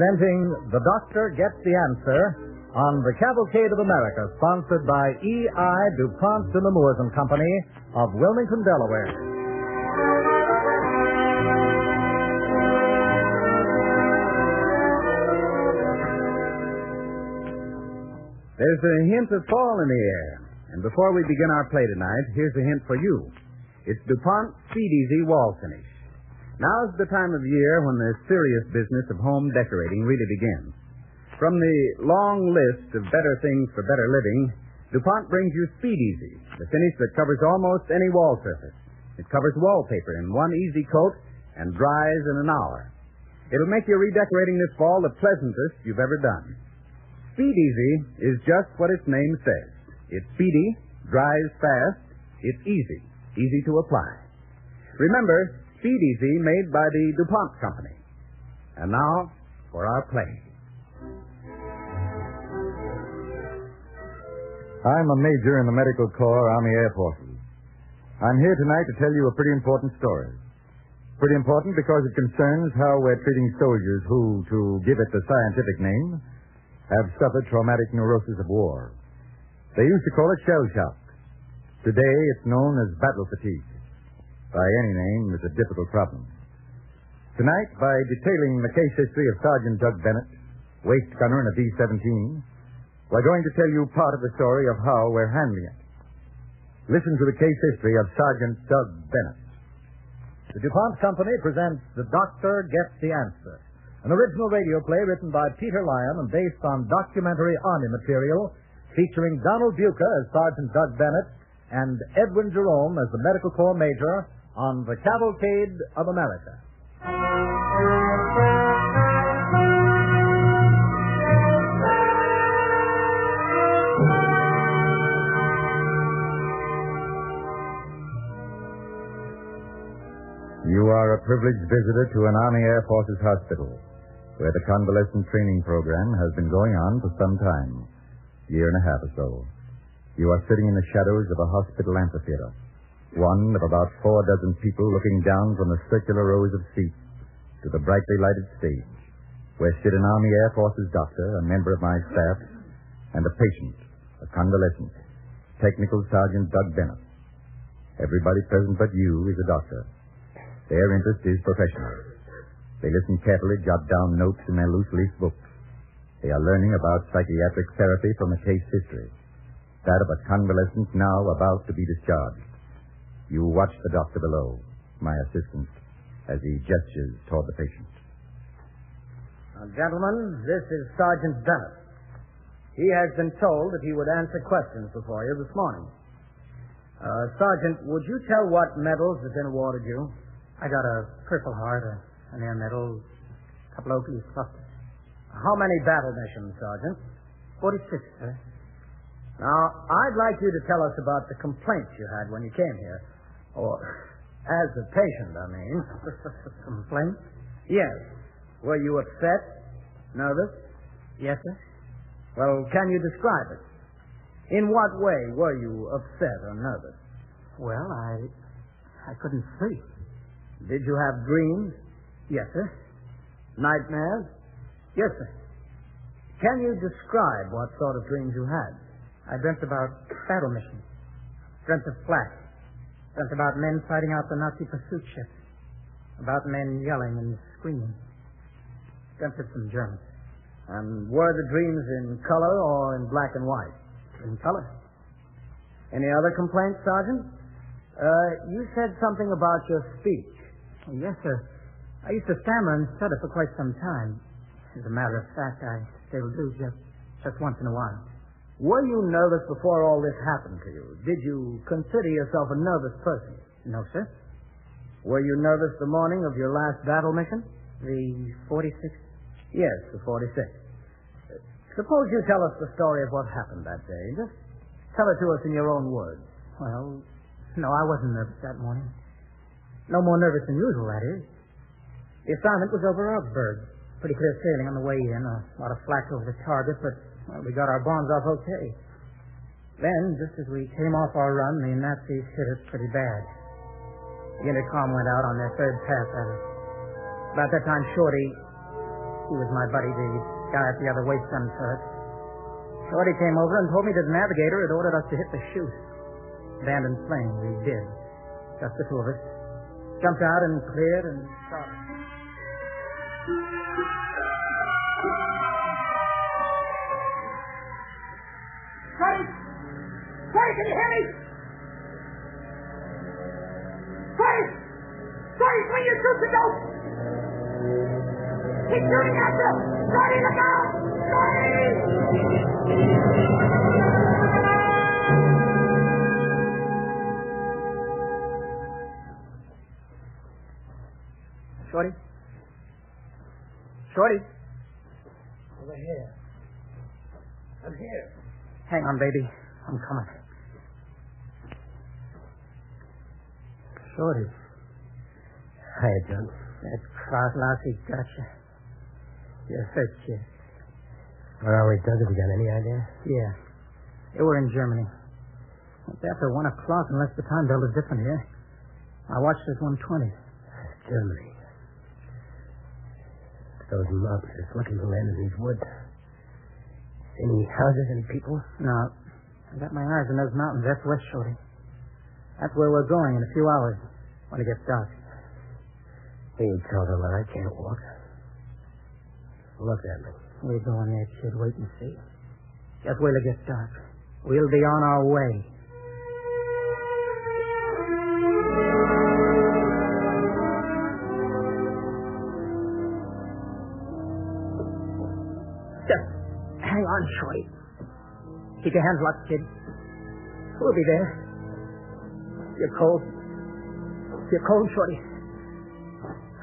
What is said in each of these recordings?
presenting The Doctor Gets the Answer on the Cavalcade of America, sponsored by E.I. DuPont and the Moores and Company of Wilmington, Delaware. There's a hint of fall in the air. And before we begin our play tonight, here's a hint for you. It's DuPont Speed Easy Wall Finish. Now's the time of year when the serious business of home decorating really begins. From the long list of better things for better living, DuPont brings you Speed Easy, the finish that covers almost any wall surface. It covers wallpaper in one easy coat and dries in an hour. It'll make your redecorating this fall the pleasantest you've ever done. Speed Easy is just what its name says. It's speedy, dries fast, it's easy to apply. Remember, Speed Easy made by the DuPont Company. And now, for our play. I'm a major in the Medical Corps, Army Air Forces. I'm here tonight to tell you a pretty important story. Pretty important because it concerns how we're treating soldiers who, to give it the scientific name, have suffered traumatic neurosis of war. They used to call it shell shock. Today, it's known as battle fatigue. By any name, it's a difficult problem. Tonight, by detailing the case history of Sergeant Doug Bennett, waist gunner in a B-17, we're going to tell you part of the story of how we're handling it. Listen to the case history of Sergeant Doug Bennett. The DuPont Company presents The Doctor Gets the Answer, an original radio play written by Peter Lyon and based on documentary Army material featuring Donald Buca as Sergeant Doug Bennett and Edwin Jerome as the Medical Corps Major on the Cavalcade of America. You are a privileged visitor to an Army Air Forces hospital, where the convalescent training program has been going on for some time, year and a half or so. You are sitting in the shadows of a hospital amphitheater, one of about 4 dozen people looking down from the circular rows of seats to the brightly lighted stage, where sit an Army Air Forces doctor, a member of my staff, and a patient, a convalescent, Technical Sergeant Doug Bennett. Everybody present but you is a doctor. Their interest is professional. They listen carefully, jot down notes in their loose-leaf books. They are learning about psychiatric therapy from a case history, that of a convalescent now about to be discharged. You watch the doctor below, my assistant, as he gestures toward the patient. Gentlemen, this is Sergeant Bennett. He has been told that he would answer questions before you this morning. Sergeant, would you tell what medals have been awarded you? I got a Purple Heart, an Air Medal, a couple of Oakley's clusters. How many battle missions, Sergeant? 46, sir. Now, I'd like you to tell us about the complaints you had when you came here. Or, as a patient, I mean. Complaints? Yes. Were you upset? Nervous? Yes, sir. Well, can you describe it? In what way were you upset or nervous? Well, I couldn't sleep. Did you have dreams? Yes, sir. Nightmares? Yes, sir. Can you describe what sort of dreams you had? I dreamt about battle missions. Dreamt of flak. Dreamt about men fighting out the Nazi pursuit ships. About men yelling and screaming. Dreamt of some Germans. And were the dreams in color or in black and white? In color. Any other complaints, Sergeant? You said something about your speech. Yes, sir. I used to stammer and stutter for quite some time. As a matter of fact, I still do just once in a while. Were you nervous before all this happened to you? Did you consider yourself a nervous person? No, sir. Were you nervous the morning of your last battle mission? The 46th? Yes, the 46th. Suppose you tell us the story of what happened that day. Just tell it to us in your own words. Well, no, I wasn't nervous that morning. No more nervous than usual, that is. The assignment was over Augsburg. Pretty clear sailing on the way in. A lot of flak over the target, but we got our bombs off okay. Then, just as we came off our run, the Nazis hit us pretty bad. The intercom went out on their third pass at us. About that time, Shorty... He was my buddy, the guy at the other waste gun turret. Shorty came over and told me that the navigator had ordered us to hit the chute. Abandoned plane, we did. Just the two of us. Jumped out and cleared and started. Shorty! Shorty, can you hear me? Shorty! Shorty, swing your troops and go! Keep shooting at you! Shorty, look out! Shorty? Shorty? Over here. I'm here. Hang on, baby. I'm coming. Shorty. Hiya, John. That cross lassie got you. You're hurt, kid. Where are we, Doug? Have you got any idea? Yeah. They were in Germany. It's after 1 o'clock, unless the time belt is different here. My watch says 1:20. Germany. Those mountains looking to land in these woods. Any houses, any people? No. I got my eyes on those mountains. That's West Shorty. That's where we're going in a few hours, when it gets dark. You told them that I can't walk. Look at me. We're going there, kid. Wait and see. Just wait till it gets dark. We'll be on our way. Just hang on, Shorty. Keep your hands locked, kid. We'll be there. You're cold. You're cold, Shorty.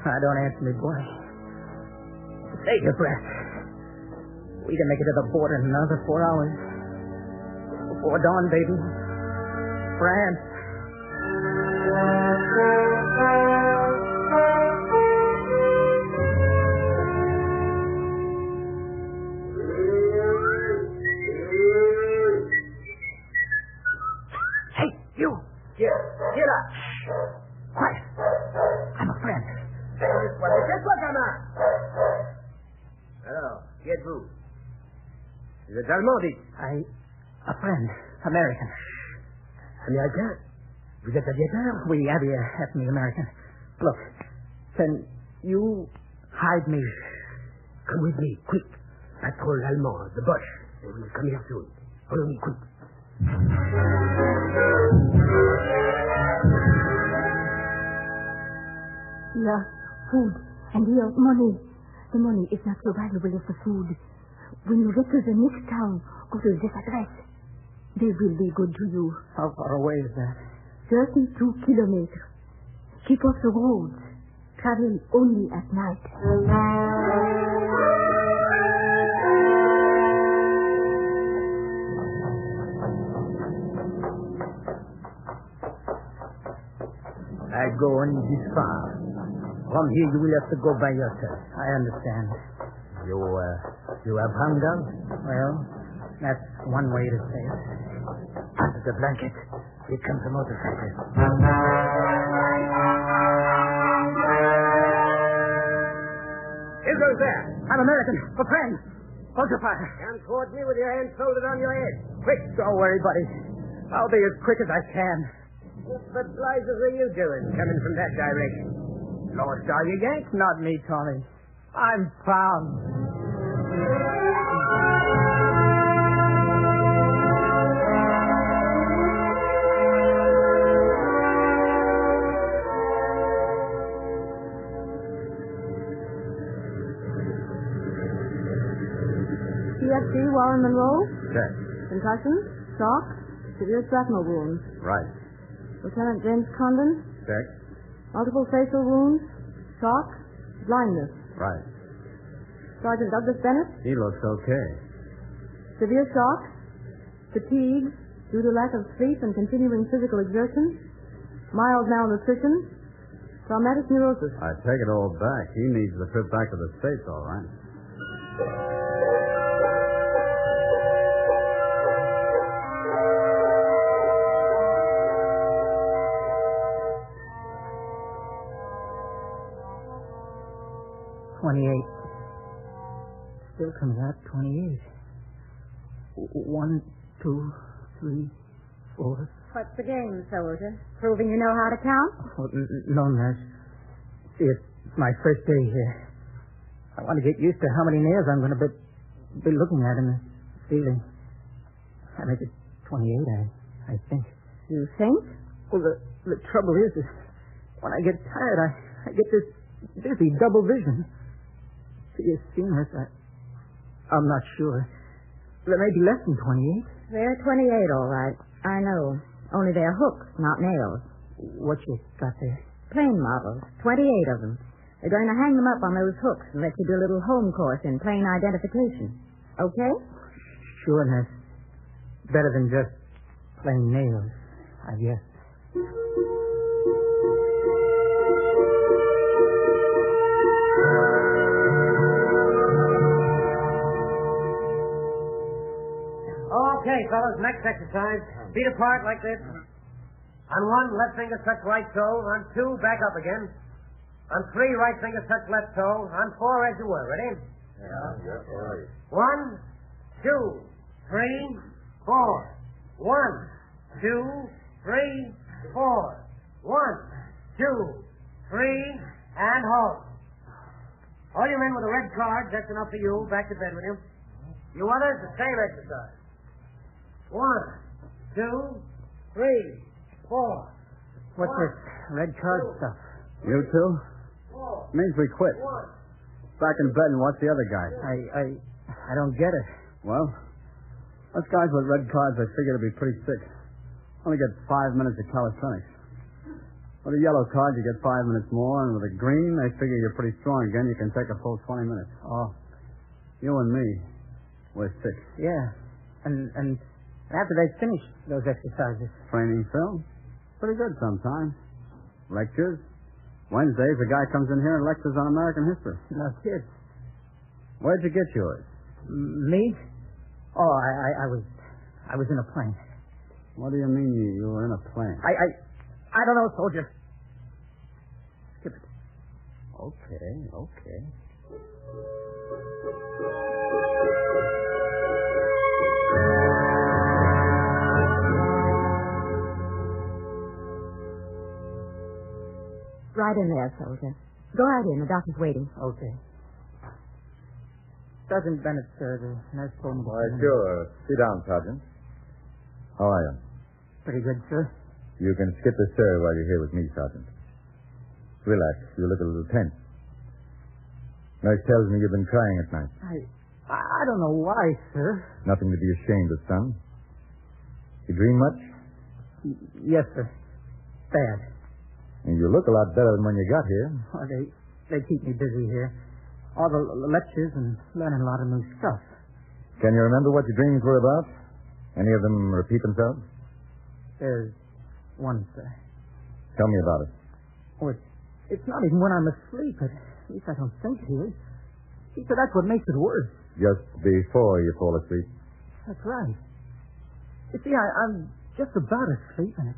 Don't answer me, boy. Save your breath. We can make it to the border in another 4 hours. Before dawn, baby. France. Hey, you. Get up. Quiet. I'm a friend. Alors, qui êtes-vous? Vous êtes allemand, dites. A friend. American. Américain? Vous êtes aviateur? We ethnic American. Look, can you hide me? Come with me, quick. Patrol allemand, the Bosch. They will come here soon. Follow me, quick. Here, food, and here, money. The money is not so valuable as the food. When you get to the next town, go to this address. They will be good to you. How far away is that? 32 kilometers. Keep off the roads. Travel only at night. I go only this far. From here, you will have to go by yourself. I understand. You have hunger? Well, that's one way to say it. Under the blanket. Here comes a motorcycle. Here goes there. I'm American. A friend. Hold your fire. Come toward me with your hands folded on your head. Quick. Don't worry, buddy. I'll be as quick as I can. What the blazes are you doing coming from that direction? Lost are you, Yank? Not me, Tommy. I'm found. CFC, Warren Monroe. Check. Concussion, shock, severe shrapnel wounds. Right. Lieutenant James Condon. Check. Multiple facial wounds, shock, blindness. Right. Sergeant Douglas Bennett. He looks okay. Severe shock, fatigue due to lack of sleep and continuing physical exertion, mild malnutrition, traumatic neurosis. I take it all back. He needs the trip back to the States, all right. still comes out 28. 1, 2, 3, 4. What's the game, soldier? Proving you know how to count? Oh, no, nurse. See, it's my first day here. I want to get used to how many nails I'm going to be looking at in the ceiling. I make it 28, I think. You think? Well, the trouble is that when I get tired, I get this dizzy double vision. See, you see, nurse, I'm not sure. There may be less than 28. They're 28, all right. I know. Only they're hooks, not nails. What you got there? Plane models. 28 of them. They're going to hang them up on those hooks and let you do a little home course in plane identification. Okay? Sure, nurse. Better than just plain nails, I guess. Okay, fellas, next exercise. Feet apart like this. On 1, left finger touch right toe. On 2, back up again. On 3, right finger touch left toe. On 4, as you were. Ready? Yeah, all right. 1, 2, 3, 4. 1, 2, 3, 4. 1, 2, 3, and hold. All you men with the red cards, that's enough for you. Back to bed with you. You others, the same exercise. 1, 2, 3, 4. What's this red card stuff? You two? Means we quit. Back in bed and watch the other guy. I don't get it. Well, us guys with red cards, I figure to be pretty sick. Only get 5 minutes of calisthenics. With a yellow card, you get 5 minutes more, and with a green, they figure you're pretty strong again. You can take a full 20 minutes. Oh. You and me, we're sick. Yeah. And after they finish those exercises. Training, Phil? Pretty good sometimes. Lectures. Wednesdays, a guy comes in here and lectures on American history. No kids. Where'd you get yours? Me? Oh, I was in a plane. What do you mean you were in a plane? I don't know, soldier. Skip it. Okay. Right in there, soldier. Go right in. The doctor's waiting. Okay. Sergeant Bennett, sir. The nurse told me. Why, sure. Sit down, Sergeant. How are you? Pretty good, sir. You can skip the sir while you're here with me, Sergeant. Relax. You look a little tense. Nurse tells me you've been crying at night. I don't know why, sir. Nothing to be ashamed of, son. You dream much? Yes, sir. Bad. And you look a lot better than when you got here. Oh, they keep me busy here. All the lectures and learning a lot of new stuff. Can you remember what your dreams were about? Any of them repeat themselves? There's one, sir. Tell me about it. Oh, it's not even when I'm asleep. At least I don't think it is. See, sir, that's what makes it worse. Just before you fall asleep? That's right. You see, I'm just about asleep, and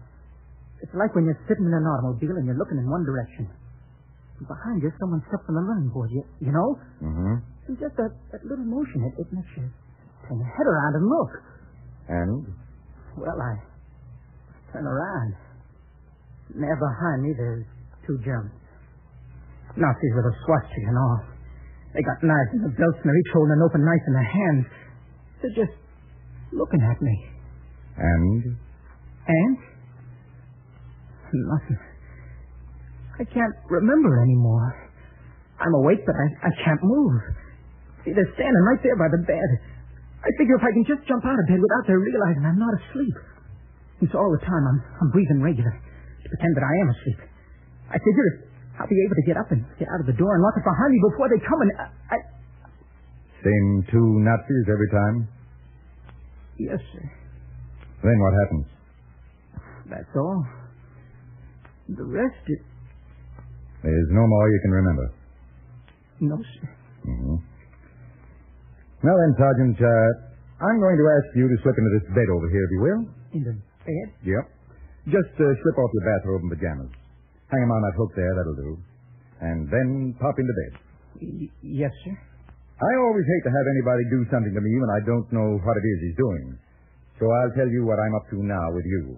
it's like when you're sitting in an automobile and you're looking in one direction. And behind you, someone steps on the running board, you know? Mm-hmm. And just that little motion, it makes you turn your head around and look. And? Well, I turn around. And there behind me, there's 2 Germans. Nazis with a swastika and all. They got knives in their belts and they're each holding an open knife in their hands. They're just looking at me. And? And? Nothing. I can't remember anymore. I'm awake, but I can't move. See, they're standing right there by the bed. I figure if I can just jump out of bed without their realizing I'm not asleep. And so all the time I'm breathing regular to pretend that I am asleep. I figure I'll be able to get up and get out of the door and lock it behind me before they come and Same 2 Nazis every time? Yes, sir. Then what happens? That's all. The rest is... There's no more you can remember? No, sir. Mm-hmm. Now then, Sergeant, I'm going to ask you to slip into this bed over here, if you will. In the bed? Yep. Just slip off your bathrobe and pajamas. Hang them on that hook there, that'll do. And then pop into bed. Yes, sir. I always hate to have anybody do something to me when I don't know what it is he's doing. So I'll tell you what I'm up to now with you.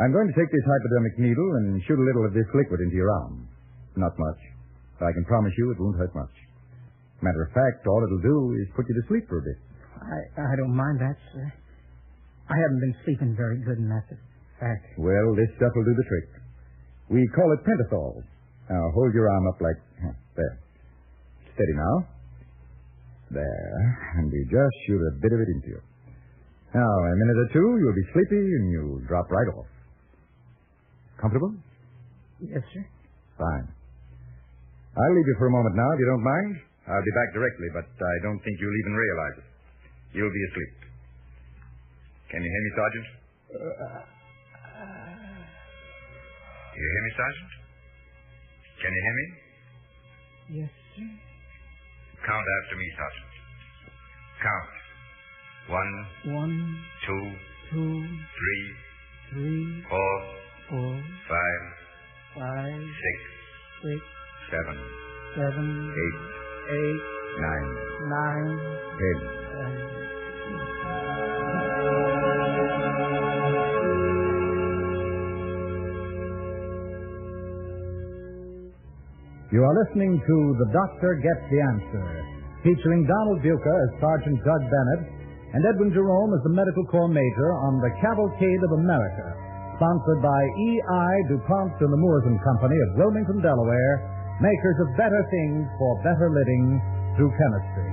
I'm going to take this hypodermic needle and shoot a little of this liquid into your arm. Not much. But I can promise you it won't hurt much. Matter of fact, all it'll do is put you to sleep for a bit. I don't mind that, sir. I haven't been sleeping very good, and that's a fact. Well, this stuff will do the trick. We call it pentothal. Now, hold your arm up like... there. Steady now. There. And we just shoot a bit of it into you. Now, in a minute or two, you'll be sleepy and you'll drop right off. Comfortable? Yes, sir. Fine. I'll leave you for a moment now, if you don't mind. I'll be back directly, but I don't think you'll even realize it. You'll be asleep. Can you hear me, Sergeant? You hear me, Sergeant? Can you hear me? Yes, sir. Count after me, Sergeant. Count. 1, 1, 2, 2, 3, 3, 4, 4, 5, 5, 6, 6, 7, 7, 8, 8, 9, 9, 10. You are listening to The Doctor Gets the Answer, featuring Donald Buca as Sergeant Doug Bennett and Edwin Jerome as the Medical Corps Major on the Cavalcade of America, sponsored by E.I. DuPont and the Moores & Company of Wilmington, Delaware, makers of better things for better living through chemistry.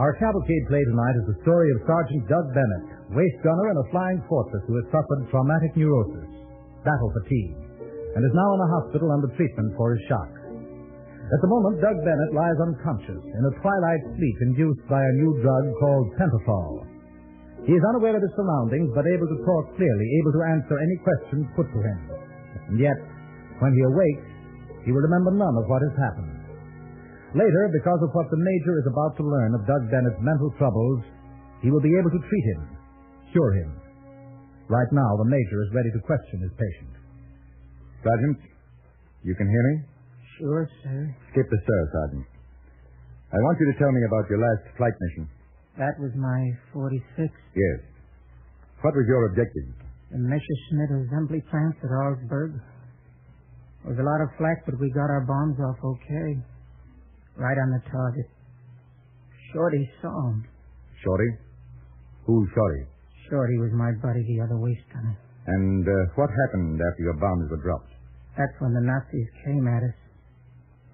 Our cavalcade play tonight is the story of Sergeant Doug Bennett, waist gunner in a flying fortress who has suffered traumatic neurosis, battle fatigue, and is now in a hospital under treatment for his shock. At the moment, Doug Bennett lies unconscious in a twilight sleep induced by a new drug called pentothal. He is unaware of his surroundings, but able to talk clearly, able to answer any questions put to him. And yet, when he awakes, he will remember none of what has happened. Later, because of what the Major is about to learn of Doug Bennett's mental troubles, he will be able to treat him, cure him. Right now, the Major is ready to question his patient. Sergeant, you can hear me? Sure, sir. Skip the sir, Sergeant. I want you to tell me about your last flight mission. That was my 46th. Yes. What was your objective? The Messerschmitt assembly plants at Augsburg. There was a lot of flak, but we got our bombs off okay. Right on the target. Shorty saw him. Shorty? Who's Shorty? Shorty was my buddy, the other waist gunner. And what happened after your bombs were dropped? That's when the Nazis came at us.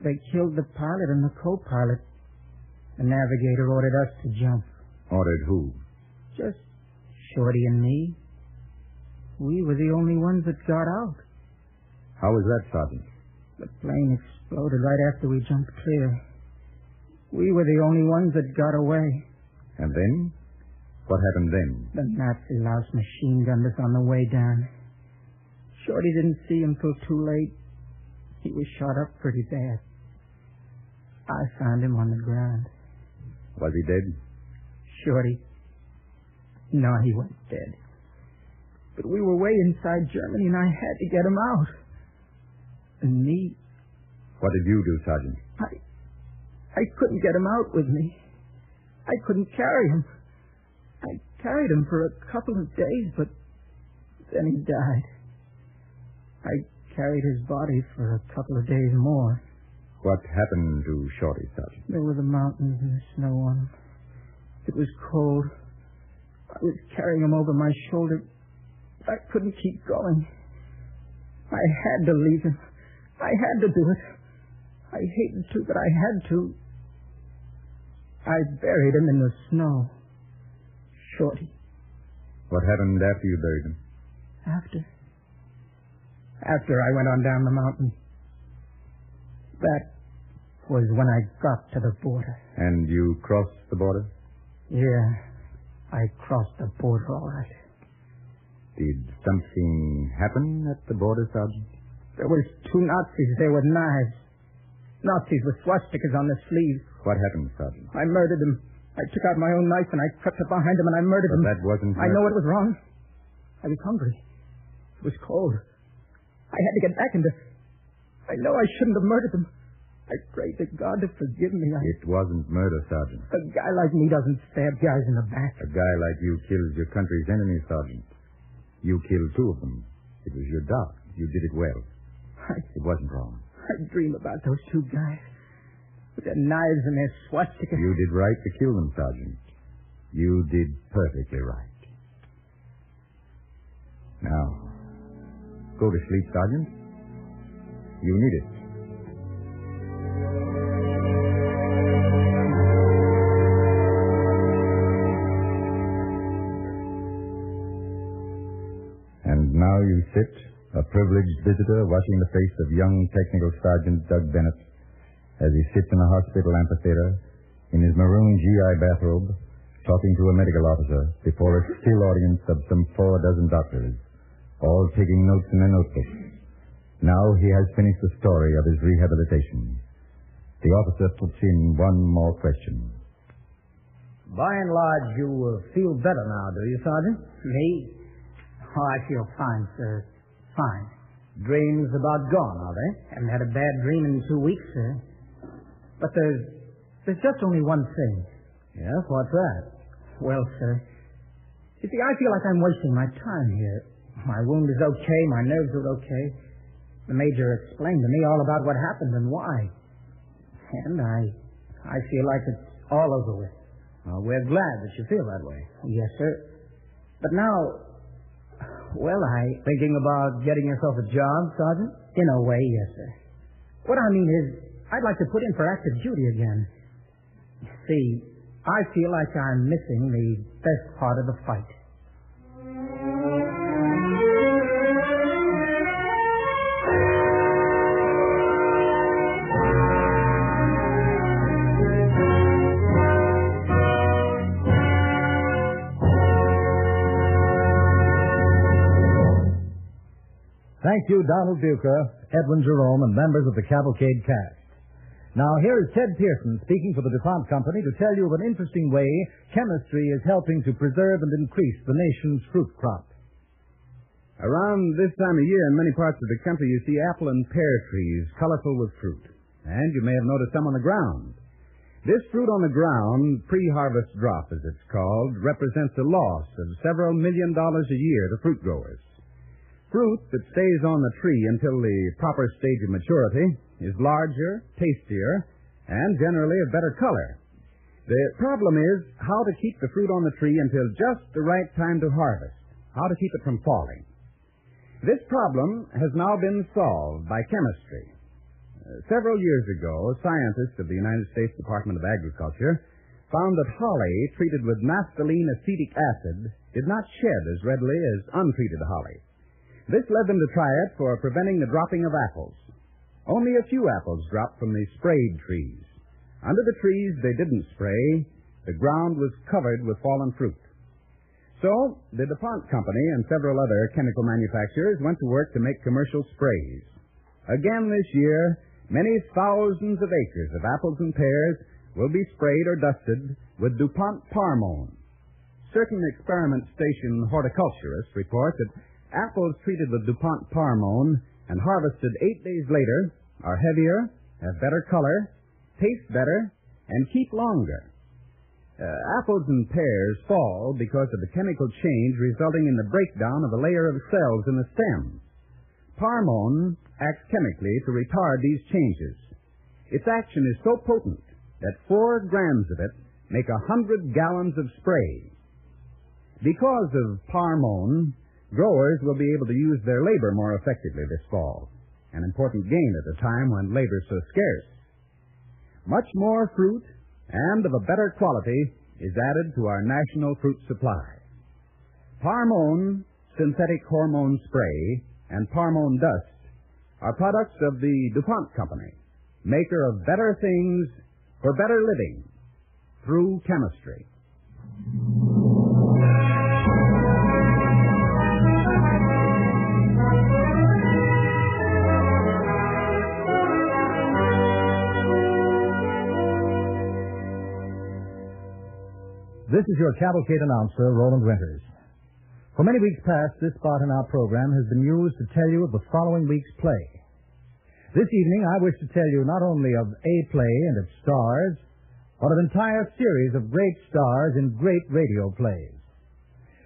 They killed the pilot and the co-pilot. The navigator ordered us to jump. Ordered who? Just Shorty and me. We were the only ones that got out. How was that, Sergeant? The plane exploded right after we jumped clear. We were the only ones that got away. And then? What happened then? The Nazi louse machine gunned us on the way down. Shorty didn't see him till too late. He was shot up pretty bad. I found him on the ground. Was he dead? Shorty? No, he wasn't dead. But we were way inside Germany, and I had to get him out. And me? What did you do, Sergeant? I couldn't get him out with me. I couldn't carry him. I carried him for a couple of days, but then he died. I carried his body for a couple of days more. What happened to Shorty, Sergeant? There were the mountains and the snow on him. It was cold. I was carrying him over my shoulder. I couldn't keep going. I had to leave him. I had to do it. I hated to, but I had to. I buried him in the snow. Shorty. What happened after you buried him? After I went on down the mountain. That was when I got to the border. And you crossed the border? Yeah, I crossed the border all right. Did something happen at the border, Sergeant? There was 2 Nazis there with knives. Nazis with swastikas on their sleeves. What happened, Sergeant? I murdered them. I took out my own knife and I crept up behind them and I murdered them. That wasn't... I know it was wrong. I was hungry. It was cold. I had to get back into... I know I shouldn't have murdered them. I pray to God to forgive me. It wasn't murder, Sergeant. A guy like me doesn't stab guys in the back. A guy like you kills your country's enemies, Sergeant. You killed two of them. It was your job. You did it well. It wasn't wrong. I dream about those two guys with their knives and their swastika. You did right to kill them, Sergeant. You did perfectly right. Now, go to sleep, Sergeant. You need it. And now you sit, a privileged visitor, watching the face of young Technical Sergeant Doug Bennett as he sits in a hospital amphitheater in his maroon GI bathrobe, talking to a medical officer before a still audience of some 4 doctors, all taking notes in their notebooks. Now he has finished the story of his rehabilitation. The officer puts in one more question. By and large, you feel better now, do you, Sergeant? Me? Oh, I feel fine, sir. Fine. Dreams about gone, are they? Haven't had a bad dream in 2 weeks, sir. But there's just only one thing. Yes, what's that? Well, sir, you see, I feel like I'm wasting my time here. My wound is okay, my nerves are okay. The major explained to me all about what happened and why. And I feel like it's all over with. Well, we're glad that you feel that way. Yes, sir. But now, well, Thinking about getting yourself a job, Sergeant? In a way, yes, sir. What I mean is, I'd like to put in for active duty again. See, I feel like I'm missing the best part of the fight. Thank you, Donald Bucher, Edwin Jerome, and members of the Cavalcade cast. Now, here is Ted Pearson speaking for the DuPont Company to tell you of an interesting way chemistry is helping to preserve and increase the nation's fruit crop. Around this time of year in many parts of the country, you see apple and pear trees colorful with fruit. And you may have noticed some on the ground. This fruit on the ground, pre-harvest drop as it's called, represents a loss of several $1 million a year to fruit growers. Fruit that stays on the tree until the proper stage of maturity is larger, tastier, and generally of better color. The problem is how to keep the fruit on the tree until just the right time to harvest, how to keep it from falling. This problem has now been solved by chemistry. Several years ago, scientists of the United States Department of Agriculture found that holly treated with naphthalene acetic acid did not shed as readily as untreated holly. This led them to try it for preventing the dropping of apples. Only a few apples dropped from the sprayed trees. Under the trees they didn't spray, the ground was covered with fallen fruit. So, the DuPont Company and several other chemical manufacturers went to work to make commercial sprays. Again this year, many thousands of acres of apples and pears will be sprayed or dusted with DuPont Parmone. Certain experiment station horticulturists report that apples treated with DuPont Parmone and harvested 8 days later are heavier, have better color, taste better, and keep longer. Apples and pears fall because of the chemical change resulting in the breakdown of a layer of cells in the stems. Parmone acts chemically to retard these changes. Its action is so potent that 4 grams of it make 100 gallons of spray. Because of Parmone, growers will be able to use their labor more effectively this fall, an important gain at a time when labor is so scarce. Much more fruit and of a better quality is added to our national fruit supply. Parmone synthetic hormone spray and Parmone dust are products of the DuPont Company, maker of better things for better living through chemistry. This is your Cavalcade announcer, Roland Winters. For many weeks past, this spot in our program has been used to tell you of the following week's play. This evening, I wish to tell you not only of a play and its stars, but of an entire series of great stars in great radio plays.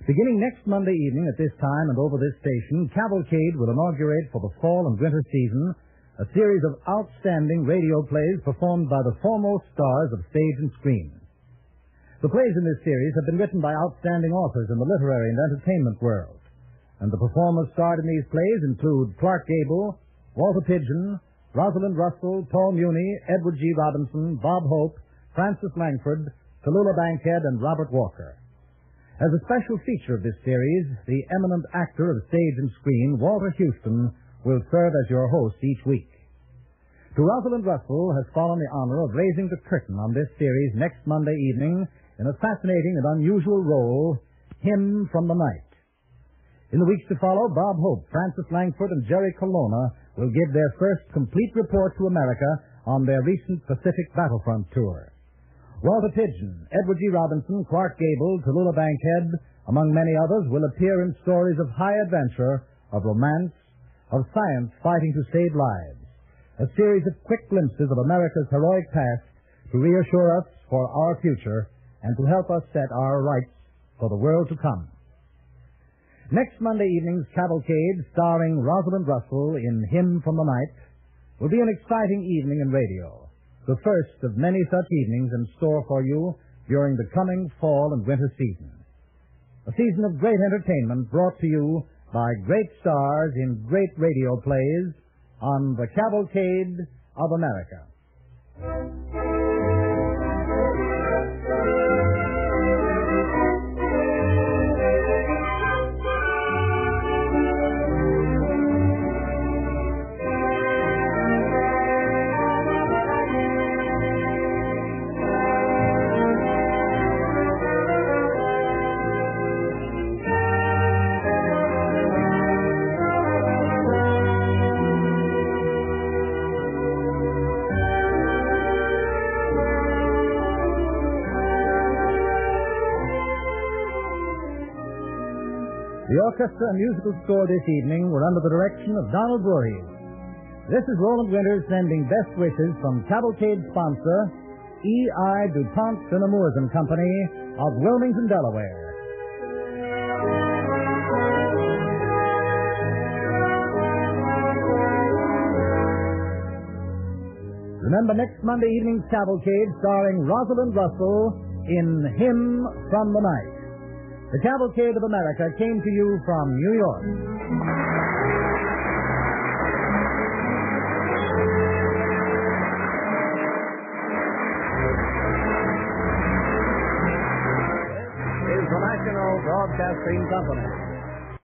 Beginning next Monday evening at this time and over this station, Cavalcade will inaugurate for the fall and winter season a series of outstanding radio plays performed by the foremost stars of stage and screen. The plays in this series have been written by outstanding authors in the literary and entertainment world, and the performers starred in these plays include Clark Gable, Walter Pidgeon, Rosalind Russell, Paul Muni, Edward G. Robinson, Bob Hope, Francis Langford, Tallulah Bankhead, and Robert Walker. As a special feature of this series, the eminent actor of stage and screen, Walter Houston, will serve as your host each week. To Rosalind Russell has fallen the honor of raising the curtain on this series next Monday evening in a fascinating and unusual role, Hymn from the Night. In the weeks to follow, Bob Hope, Francis Langford, and Jerry Colonna will give their first complete report to America on their recent Pacific Battlefront tour. Walter Pidgeon, Edward G. Robinson, Clark Gable, Tallulah Bankhead, among many others, will appear in stories of high adventure, of romance, of science fighting to save lives. A series of quick glimpses of America's heroic past to reassure us for our future and to help us set our rights for the world to come. Next Monday evening's Cavalcade, starring Rosalind Russell in Hymn from the Night, will be an exciting evening in radio, the first of many such evenings in store for you during the coming fall and winter season. A season of great entertainment brought to you by great stars in great radio plays on the Cavalcade of America. The orchestra and musical score this evening were under the direction of Donald Voorhees. This is Roland Winters sending best wishes from Cavalcade sponsor, E.I. DuPont Cinemours and Company of Wilmington, Delaware. Remember next Monday evening's Cavalcade starring Rosalind Russell in Hymn from the Night. The Cavalcade of America came to you from New York. This is the National Broadcasting Company.